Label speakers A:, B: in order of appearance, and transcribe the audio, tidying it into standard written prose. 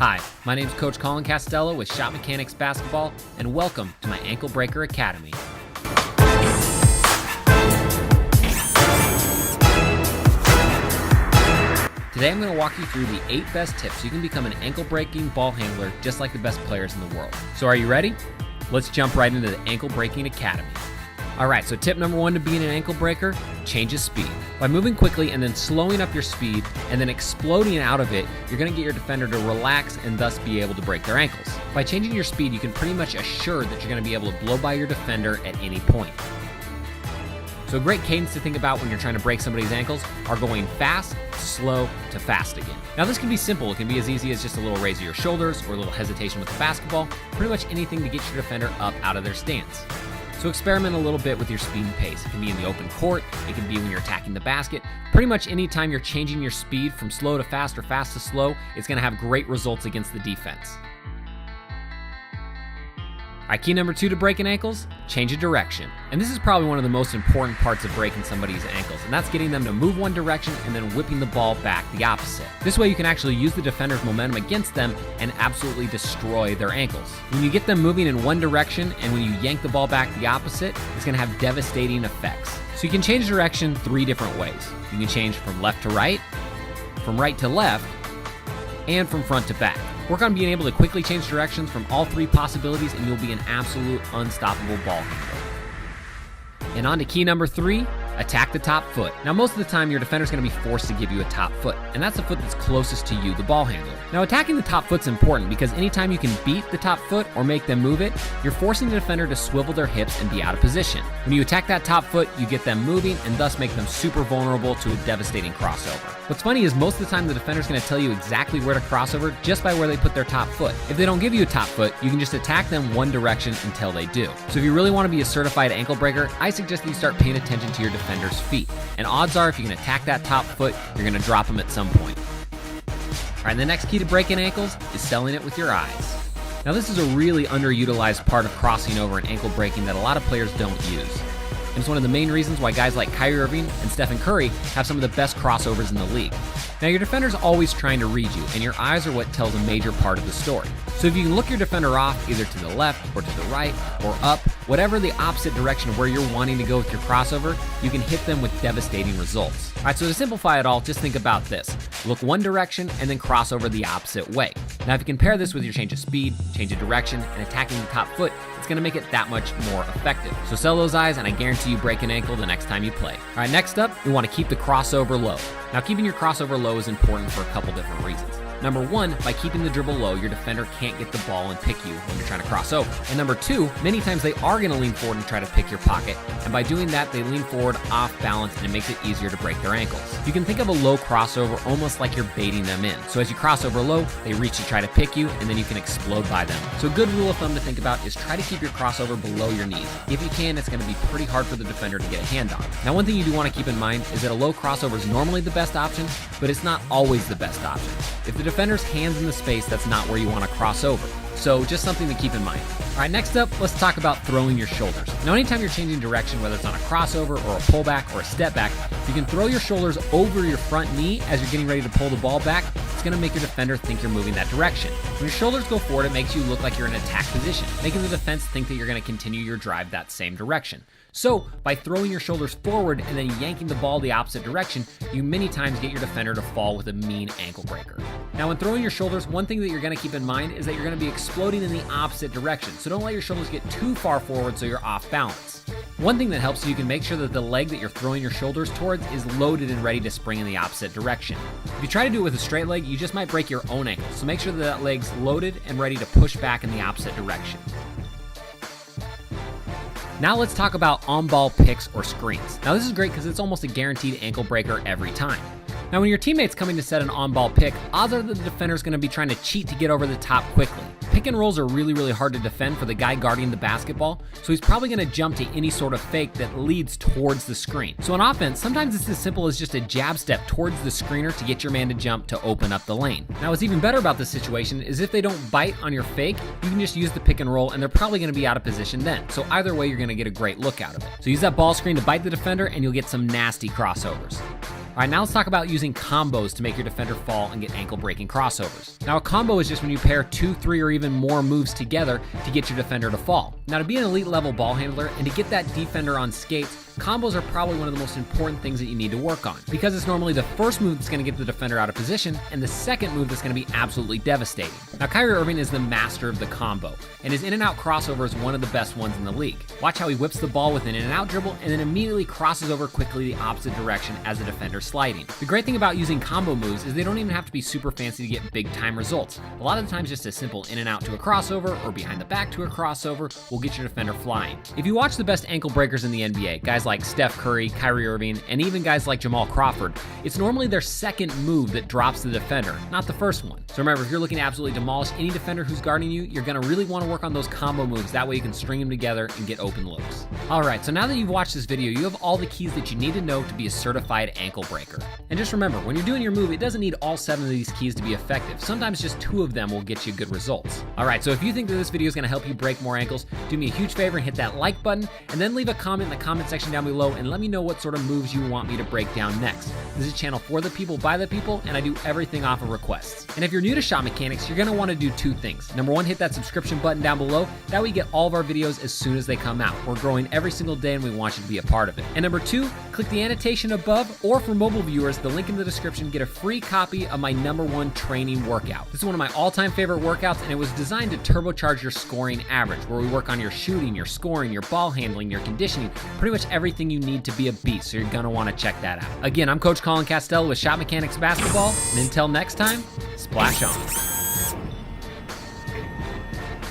A: Hi, my name is Coach Colin Castello with Shot Mechanics Basketball, and welcome to my Ankle Breaker Academy. Today I'm going to walk you through the 8 best tips so you can become an ankle-breaking ball handler just like the best players in the world. So are you ready? Let's jump right into the Ankle Breaking Academy. Alright, so tip number 1 to being an ankle breaker, change his speed. By moving quickly and then slowing up your speed and then exploding out of it, you're going to get your defender to relax and thus be able to break their ankles. By changing your speed, you can pretty much assure that you're going to be able to blow by your defender at any point. So a great cadence to think about when you're trying to break somebody's ankles are going fast, slow, to fast again. Now this can be simple. It can be as easy as just a little raise of your shoulders or a little hesitation with the basketball, pretty much anything to get your defender up out of their stance. So experiment a little bit with your speed and pace. It can be in the open court, it can be when you're attacking the basket. Pretty much anytime you're changing your speed from slow to fast or fast to slow, it's going to have great results against the defense. Alright, key number 2 to breaking ankles, change a direction. And this is probably one of the most important parts of breaking somebody's ankles, and that's getting them to move one direction and then whipping the ball back the opposite. This way you can actually use the defender's momentum against them and absolutely destroy their ankles. When you get them moving in one direction and when you yank the ball back the opposite, it's going to have devastating effects. So you can change direction 3 different ways. You can change from left to right, from right to left, and from front to back. Work on being able to quickly change directions from all 3 possibilities and you'll be an absolute unstoppable ball handler. And on to key number 3, attack the top foot. Now most of the time your defender's going to be forced to give you a top foot, and that's the foot that's closest to you, the ball handler. Now attacking the top foot's important because anytime you can beat the top foot or make them move it, you're forcing the defender to swivel their hips and be out of position. When you attack that top foot, you get them moving and thus make them super vulnerable to a devastating crossover. What's funny is most of the time the defender's going to tell you exactly where to crossover just by where they put their top foot. If they don't give you a top foot, you can just attack them one direction until they do. So if you really want to be a certified ankle breaker, I suggest that you start paying attention to your defender's feet. And odds are if you can attack that top foot, you're going to drop them at some point. Alright, the next key to breaking ankles is selling it with your eyes. Now this is a really underutilized part of crossing over and ankle breaking that a lot of players don't use. And it's one of the main reasons why guys like Kyrie Irving and Stephen Curry have some of the best crossovers in the league. Now your defender's always trying to read you, and your eyes are what tells a major part of the story. So if you can look your defender off either to the left or to the right or up, whatever the opposite direction of where you're wanting to go with your crossover, you can hit them with devastating results. Alright, so to simplify it all, just think about this. Look one direction and then cross over the opposite way. Now if you can pair this with your change of speed, change of direction, and attacking the top foot, it's going to make it that much more effective. So sell those eyes and I guarantee you break an ankle the next time you play. Alright, next up, we want to keep the crossover low. Now keeping your crossover low is important for a couple different reasons. Number 1, by keeping the dribble low, your defender can't get the ball and pick you when you're trying to cross over. And number 2, many times they are going to lean forward and try to pick your pocket, and by doing that, they lean forward off balance and it makes it easier to break their ankles. You can think of a low crossover almost like you're baiting them in. So as you cross over low, they reach to try to pick you, and then you can explode by them. So a good rule of thumb to think about is try to keep your crossover below your knees. If you can, it's going to be pretty hard for the defender to get a hand on. Now one thing you do want to keep in mind is that a low crossover is normally the best option, but it's not always the best option. If the defender's hands in the space, that's not where you want to cross over. So just something to keep in mind. Alright, next up, let's talk about throwing your shoulders. Now anytime you're changing direction, whether it's on a crossover or a pullback or a step back, you can throw your shoulders over your front knee as you're getting ready to pull the ball back. It's going to make your defender think you're moving that direction. When your shoulders go forward, it makes you look like you're in attack position, making the defense think that you're going to continue your drive that same direction. So, by throwing your shoulders forward and then yanking the ball the opposite direction, you many times get your defender to fall with a mean ankle breaker. Now, when throwing your shoulders, one thing that you're going to keep in mind is that you're going to be exploding in the opposite direction. So don't let your shoulders get too far forward so you're off balance. One thing that helps you can make sure that the leg that you're throwing your shoulders towards is loaded and ready to spring in the opposite direction. If you try to do it with a straight leg, you just might break your own ankle. So make sure that that leg's loaded and ready to push back in the opposite direction. Now let's talk about on-ball picks or screens. Now this is great because it's almost a guaranteed ankle breaker every time. Now when your teammate's coming to set an on-ball pick, odds are that the defender's going to be trying to cheat to get over the top quickly. Pick and rolls are really hard to defend for the guy guarding the basketball, so he's probably going to jump to any sort of fake that leads towards the screen. So on offense, sometimes it's as simple as just a jab step towards the screener to get your man to jump to open up the lane. Now what's even better about this situation is if they don't bite on your fake, you can just use the pick and roll and they're probably going to be out of position then. So either way, you're going to get a great look out of it. So use that ball screen to bite the defender and you'll get some nasty crossovers. All right, now let's talk about using combos to make your defender fall and get ankle breaking crossovers. Now, a combo is just when you pair 2, 3, or even more moves together to get your defender to fall. Now, to be an elite level ball handler and to get that defender on skates, combos are probably one of the most important things that you need to work on, because it's normally the first move that's going to get the defender out of position and the second move that's going to be absolutely devastating. Now, Kyrie Irving is the master of the combo, and his in and out crossover is one of the best ones in the league. Watch how he whips the ball with an in and out dribble and then immediately crosses over quickly the opposite direction as the defender sliding. The great thing about using combo moves is they don't even have to be super fancy to get big time results. A lot of the times just a simple in and out to a crossover or behind the back to a crossover will get your defender flying. If you watch the best ankle breakers in the NBA, guys like Steph Curry, Kyrie Irving, and even guys like Jamal Crawford, it's normally their second move that drops the defender, not the first one. So remember, if you're looking to absolutely demolish any defender who's guarding you, you're gonna really wanna work on those combo moves. That way you can string them together and get open looks. All right, so now that you've watched this video, you have all the keys that you need to know to be a certified ankle breaker. And just remember, when you're doing your move, it doesn't need all 7 of these keys to be effective. Sometimes just 2 of them will get you good results. All right, so if you think that this video is gonna help you break more ankles, do me a huge favor and hit that like button, and then leave a comment in the comment section down below and let me know what sort of moves you want me to break down next. This is a channel for the people, by the people, and I do everything off of requests. And if you're new to Shot Mechanics, you're gonna wanna do 2 things. Number 1, hit that subscription button down below. That way you get all of our videos as soon as they come out. We're growing every single day and we want you to be a part of it. And number 2, click the annotation above, or for mobile viewers, the link in the description, get a free copy of my #1 training workout. This is one of my all-time favorite workouts, and it was designed to turbocharge your scoring average, where we work on your shooting, your scoring, your ball handling, your conditioning, pretty much everything you need to be a beast, so you're gonna wanna check that out. Again, I'm Coach Colin Castello with Shot Mechanics Basketball, and until next time, splash on.